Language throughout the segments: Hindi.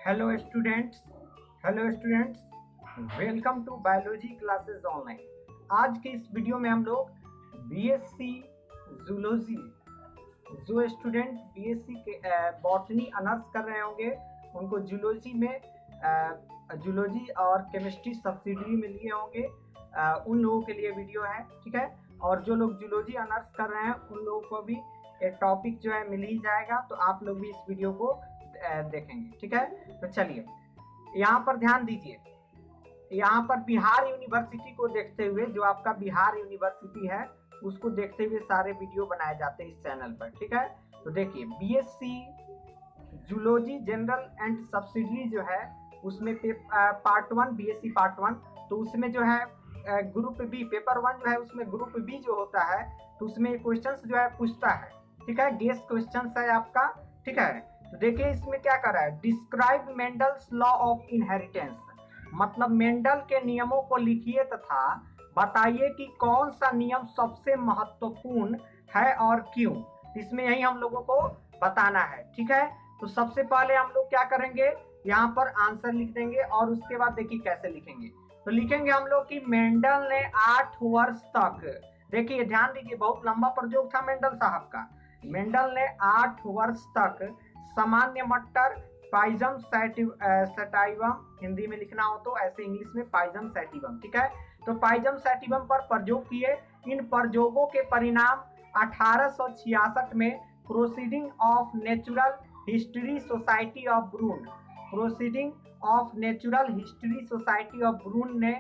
Hello students hello students welcome to biology classes online. आज के इस वीडियो में हम लोग बीएससी जूलॉजी, जो स्टूडेंट बीएससी के बॉटनी ऑनर्स कर रहे होंगे उनको जूलॉजी में जूलॉजी और केमिस्ट्री सब्सिडरी में लिए होंगे, उन लोगों के लिए वीडियो है। ठीक है, और जो लोग जूलॉजी ऑनर्स कर रहे हैं उन लोगों को भी एक टॉपिक जो है मिल ही जाएगा, तो आप लोग भी इस वीडियो को देखेंगे। ठीक है, तो चलिए यहाँ पर ध्यान दीजिए। यहाँ पर बिहार यूनिवर्सिटी को देखते हुए, जो आपका बिहार यूनिवर्सिटी है उसको देखते हुए सारे वीडियो बनाए जाते हैं इस चैनल पर। ठीक है, तो देखिए BSc zoology general and subsidiary जो है उसमें पार्ट 1 बीएससी पार्ट 1, तो उसमें जो है ग्रुप बी पेपर 1 जो है उसमें ग्रुप बी जो होता है तो उसमें क्वेश्चंस जो है पूछता है। ठीक है, गेस क्वेश्चंस है आपका। ठीक है, तो देखिए इसमें क्या कर रहा है, describe Mendel's law of inheritance, मतलब मेंडल के नियमों को लिखिए तथा बताइए कि कौन सा नियम सबसे महत्वपूर्ण है और क्यों। इसमें यही हम लोगों को बताना है। ठीक है, तो सबसे पहले हम लोग क्या करेंगे, यहाँ पर आंसर लिख देंगे और उसके बाद देखिए कैसे लिखेंगे। तो लिखेंगे हम लोग कि मेंडल ने 8 वर्ष तक, देखिए ध्यान दीजिए बहुत लंबा प्रयोग था मेंडल साहब का। मेंडल ने 8 वर्ष तक सामान्य मटर पाइजम सैटिवम, हिंदी में लिखना हो तो ऐसे इंग्लिश में पाइजम सैटिवम। ठीक है, तो पाइजम सैटिवम पर प्रयोग किए। इन प्रयोगों के परिणाम 1866 में proceeding of natural history society of Brunn, proceeding of natural history society of Brunn ने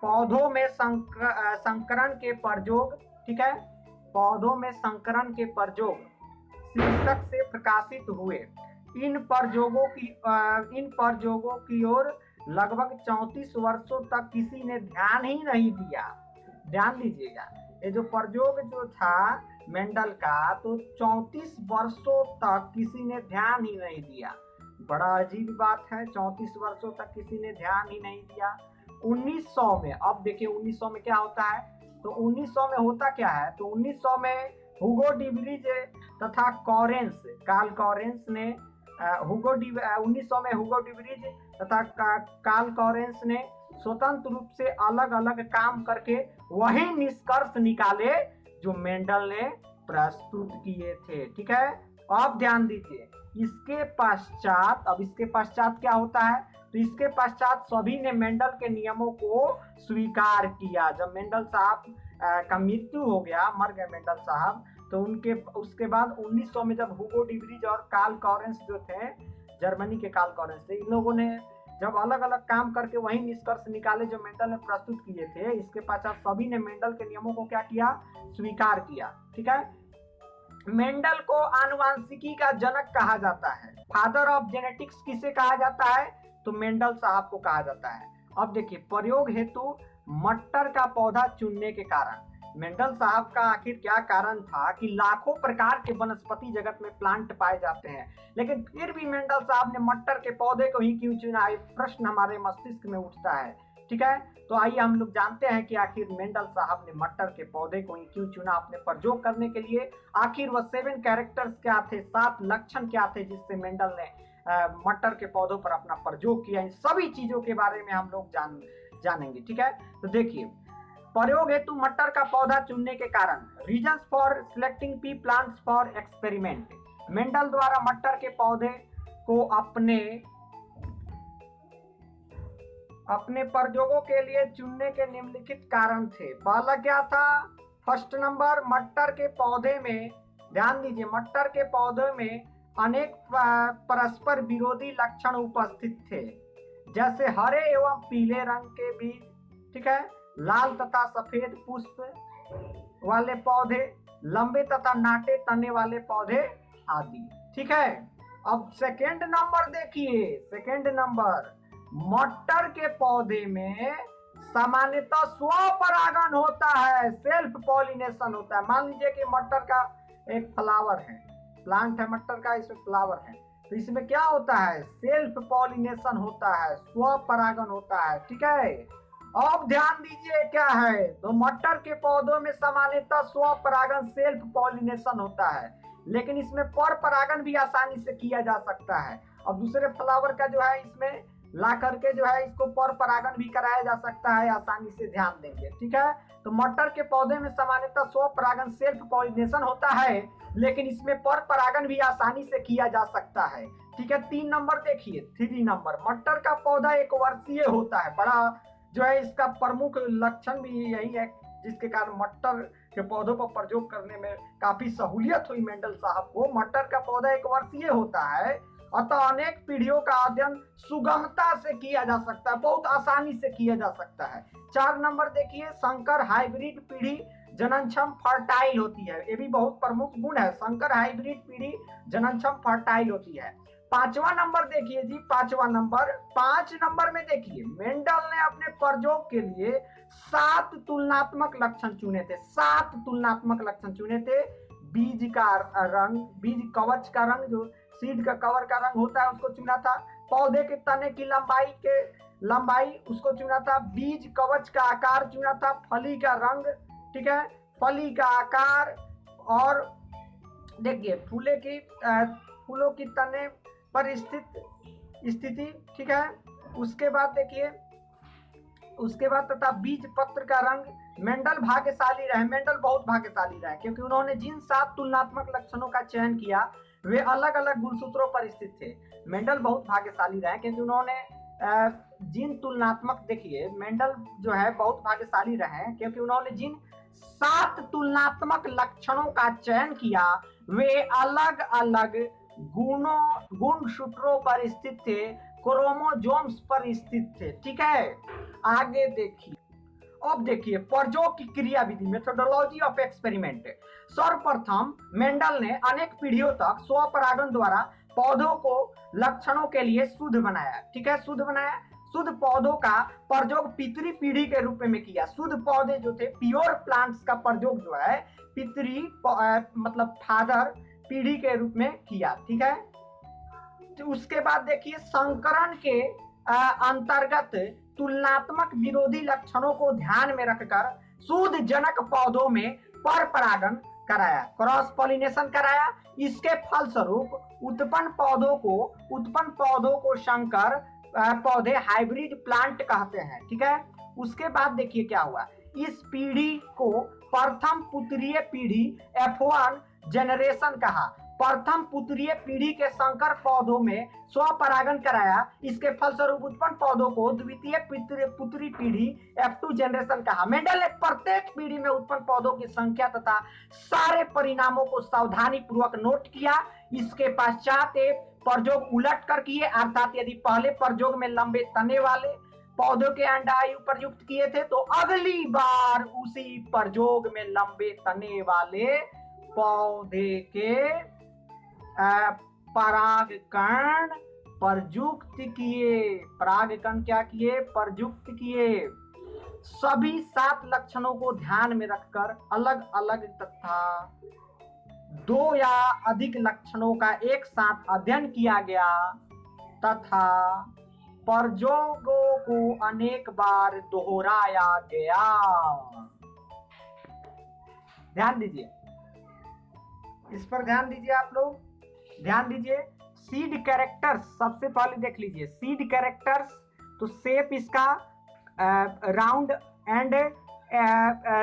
पौधों में संकरण के प्रयोग, ठीक है, पौधों में संकरण के प्रयोग शीर्षक से प्रकाशित हुए। इन प्रयोगों की ओर लगभग 34 वर्षों तक किसी ने ध्यान ही नहीं दिया। ध्यान दीजिएगा, ये जो प्रयोग जो था मेंडल का, तो 34 वर्षों तक किसी ने ध्यान ही नहीं दिया। बड़ा अजीब बात है, 34 वर्षों तक किसी ने ध्यान ही नहीं दिया। 1900 में, अब देखिए 1900 में क्या होता है, तो 1900 में होता क्या है, तो 1900 में हुगो डिब्रीज तथा कॉरेंस, कार्ल कॉरेंस ने 1900 में हुगो डिब्रीज तथा कार्ल कॉरेंस ने स्वतंत्र रूप से अलग अलग काम करके वही निष्कर्ष निकाले जो मेंडल ने प्रस्तुत किए थे। ठीक है, अब ध्यान दीजिए इसके पश्चात, अब इसके पश्चात क्या होता है, तो इसके पश्चात सभी ने मेंडल के नियमों को स्वीकार किया। जब मेंडल साहब का मृत्यु हो गया, मर गए मेंडल साहब, तो उसके बाद 1900 में जब हुगो डिब्रीज और कार्ल कॉरेंस जो थे, जर्मनी के कार्ल कॉरेंस थे, इन लोगों ने जब अलग अलग काम करके वही निष्कर्ष निकाले जो मेंडल ने प्रस्तुत किए थे, इसके पश्चात सभी ने मेंडल के नियमों को क्या किया, स्वीकार किया। ठीक है, मेंडल को आनुवांशिकी का जनक कहा जाता है। फादर ऑफ जेनेटिक्स किसे कहा जाता है, तो मेंडल साहब को कहा जाता है। अब देखिए प्रयोग हेतु मटर का पौधा चुनने के कारण मेंडल साहब का आखिर क्या कारण था कि लाखों प्रकार के वनस्पति जगत में प्लांट पाए जाते हैं, लेकिन फिर भी मेंडल साहब ने मटर के पौधे को ही क्यों चुना, एक प्रश्न हमारे मस्तिष्क में उठता है। ठीक है, तो आइए हम लोग जानते हैं कि आखिर मेंडल साहब ने मटर के पौधे को ही क्यों चुना अपने प्रयोग करने के लिए। आखिर वह 7 कैरेक्टर्स क्या थे, 7 लक्षण क्या थे जिससे मेंडल ने मटर के पौधों पर अपना प्रयोग किया, इन सभी चीजों के बारे में हम लोग जानेंगे। ठीक है, तो देखिए प्रयोग हेतु मटर का पौधा चुनने के कारण, reasons for selecting P plants for experiment, Mendel द्वारा मटर के पौधे को अपने प्रयोगों के लिए चुनने के निम्नलिखित कारण थे। पहला क्या था, फर्स्ट नंबर, मटर के पौधे में, ध्यान दीजिए मटर के पौधे में अनेक परस्पर विरोधी लक्षण उपस्थित थे, जैसे हरे एवं पीले रंग के बीज, ठीक है, लाल तथा सफेद पुष्प वाले पौधे, लंबे तथा नाटे तने वाले पौधे आदि। ठीक है, अब सेकेंड नंबर देखिए, सेकेंड नंबर, मटर के पौधे में सामान्यतः स्वपरागन होता है, सेल्फ पॉलिनेशन होता है। मान लीजिए कि मटर का एक फ्लावर है, प्लांट है मटर का, इसमें फ्लावर है, तो इसमें क्या होता है, सेल्फ पॉलिनेशन होता है, स्वपरागन होता है। ठीक है, अब ध्यान दीजिए क्या है, तो मटर के पौधों में सामान्यतः स्वपरागन सेल्फ पॉलिनेशन होता है। लेकिन इसमें पर परागण भी आसानी से किया जा सकता है। और दूसरे फ्लावर का जो है इसमें ला करके जो है इसको पर परागण भी कराया जा सकता है आसानी से, ध्यान देंगे। ठीक है, तो मटर के पौधे में सामान्यतः स्व परागण सेल्फ पॉलिनेशन होता है, लेकिन इसमें पर परागण भी आसानी से किया जा सकता है। ठीक है, 3 नंबर देखिए, 3 नंबर, मटर का पौधा एक वर्षीय होता है। बड़ा जो है इसका प्रमुख लक्षण भी यही है, जिसके कारण मटर के पौधों पर प्रयोग करने में काफी सहूलियत हुई मेंडल साहब को। मटर का पौधा एक वर्षीय होता है, अतः अनेक पीढ़ियों का अध्ययन सुगमता से किया जा सकता है, बहुत आसानी से किया जा सकता है। 4 नंबर देखिए, संकर हाइब्रिड पीढ़ी जननक्षम फर्टाइल होती है। ये भी बहुत प्रमुख गुण है, संकर हाइब्रिड पीढ़ी जननक्षम फर्टाइल होती है। 5वां नंबर देखिए जी, 5वां नंबर, 5 नंबर में देखिए मेंडल ने अपने प्रयोग के लिए 7 तुलनात्मक लक्षण चुने थे। 7 तुलनात्मक लक्षण चुने थे। बीज का रंग, बीज कवच का रंग, जो सीड का कवर का रंग होता है उसको चुना था। पौधे के तने की लंबाई उसको चुना था। बीज कवच का आकार चुना था। फली का रंग, ठीक है, फली का आकार, और देखिए फूलों की तने पर स्थिति, ठीक है। उसके बाद देखिए, उसके बाद तथा बीज पत्र का रंग। मेंडल भाग्यशाली रहे, मेंडल बहुत भाग्यशाली रहे, क्योंकि उन्होंने जिन 7 तुलनात्मक लक्षणों का चयन किया वे अलग अलग गुणसूत्रों पर स्थित थे। मेंडल बहुत भाग्यशाली रहे क्योंकि उन्होंने जिन तुलनात्मक, देखिए मेंडल जो है बहुत भाग्यशाली रहे क्योंकि उन्होंने जिन 7 तुलनात्मक लक्षणों का चयन किया वे अलग अलग गुणसूत्रों पर स्थित थे, क्रोमोसोम्स पर स्थित थे। ठीक है, आगे देखिए। अब देखिए प्रयोग की क्रिया विधि, मेथोडोलॉजी ऑफ एक्सपेरिमेंट। सर्वप्रथम मेंडल ने अनेक पीढ़ियों तक स्वपरागण द्वारा पौधों को लक्षणों के लिए शुद्ध बनाया। ठीक है, शुद्ध बनाया। शुद्ध पौधों का प्रयोग पितरी पीढ़ी के रूप में किया। शुद्ध पौधे जो थे, प्योर प्लांट्स का प्रयोग जो है पितरी मतलब फादर पीढ़ी के रूप में किया। ठीक है, तो उसके बाद देखिए संकरण के अंतर्गत तुलनात्मक विरोधी लक्षणों को ध्यान में रखकर शुद्ध जनक पौधों में पर परागण कराया, क्रॉस पॉलिनेशन कराया। इसके फलस्वरूप उत्पन्न पौधों को संकर पौधे, हाइब्रिड प्लांट कहते हैं। ठीक है, उसके बाद देखिए क्या हुआ। इस पीढ़ी को प्रथम पुत्रीय पीढ़ी F1 जनरेशन कहा। प्रथम पुत्रीय पीढ़ी के संकर पौधों में स्वपरागण कराया। इसके फलस्वरूप उत्पन्न पौधों को द्वितीय पुत्री पीढ़ी F2 जनरेशन कहा। मेंडल ने प्रत्येक पीढ़ी में उत्पन्न पौधों की संख्या तथा सारे परिणामों को सावधानी पूर्वक नोट किया। इसके पश्चात एक प्रयोग उलट कर किए, अर्थात यदि पहले प्रयोग में लंबे तने वाले पौधों के अंडायु प्रयुक्त किए थे तो अगली बार उसी प्रयोग में लंबे तने वाले पौधे के परागकण प्रयुक्त किए। परागकण क्या किए? प्रयुक्त किए। सभी 7 लक्षणों को ध्यान में रखकर अलग अलग तथा 2 या अधिक लक्षणों का एक साथ अध्ययन किया गया तथा प्रयोगों को अनेक बार दोहराया गया। ध्यान दीजिए, इस पर ध्यान दीजिए, आप लोग ध्यान दीजिए। सीड कैरेक्टर्स सबसे पहले देख लीजिए। सीड कैरेक्टर्स, तो शेप इसका राउंड एंड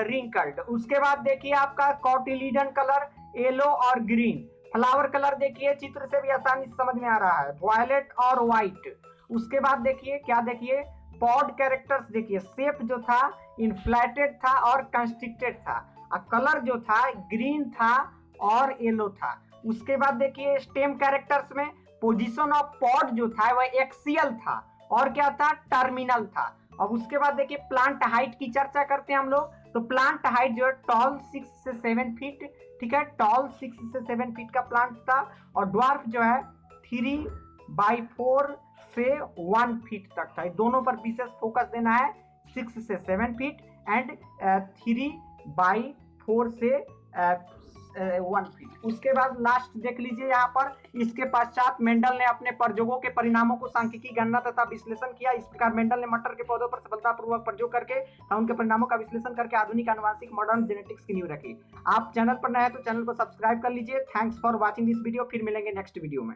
रिंकल्ड। उसके बाद देखिए आपका कॉटिलीडन कलर येलो और ग्रीन। फ्लावर कलर देखिए, चित्र से भी आसानी से समझ में आ रहा है, वायलेट और व्हाइट। उसके बाद देखिए क्या, देखिए पॉड कैरेक्टर्स, देखिए शेप जो था इन्फ्लेटेड था और कंस्ट्रिक्टेड था, और कलर जो था ग्रीन था और येलो था। उसके बाद देखिए स्टेम कैरेक्टर्स में पोजीशन ऑफ पॉड जो था वह एक्सियल था और क्या था, टर्मिनल था। अब उसके बाद देखिए प्लांट हाइट की चर्चा करते हैं हम लोग। तो प्लांट हाइट जो है टॉल 6 से 7 फीट, ठीक है, टॉल 6 से 7 फीट का प्लांट था, और ड्वार्फ जो है 3/4 से 1 फीट तक था। दोनों पर विशेष फोकस देना है, 6 से 7 फीट एंड 3/4 से 1 फीट। उसके बाद लास्ट देख लीजिए यहाँ पर, इसके पश्चात मेंडल ने अपने प्रयोगों के परिणामों को सांख्यिकी गणना तथा विश्लेषण किया। इस प्रकार मेंडल ने मटर के पौधों पर सफलतापूर्वक प्रयोग करके उनके परिणामों का विश्लेषण करके आधुनिक आनुवांशिक मॉडर्न जेनेटिक्स की नींव रखी। आप चैनल पर नए हैं तो चैनल को सब्सक्राइब कर लीजिए। Thanks for watching this video. फिर मिलेंगे नेक्स्ट वीडियो में।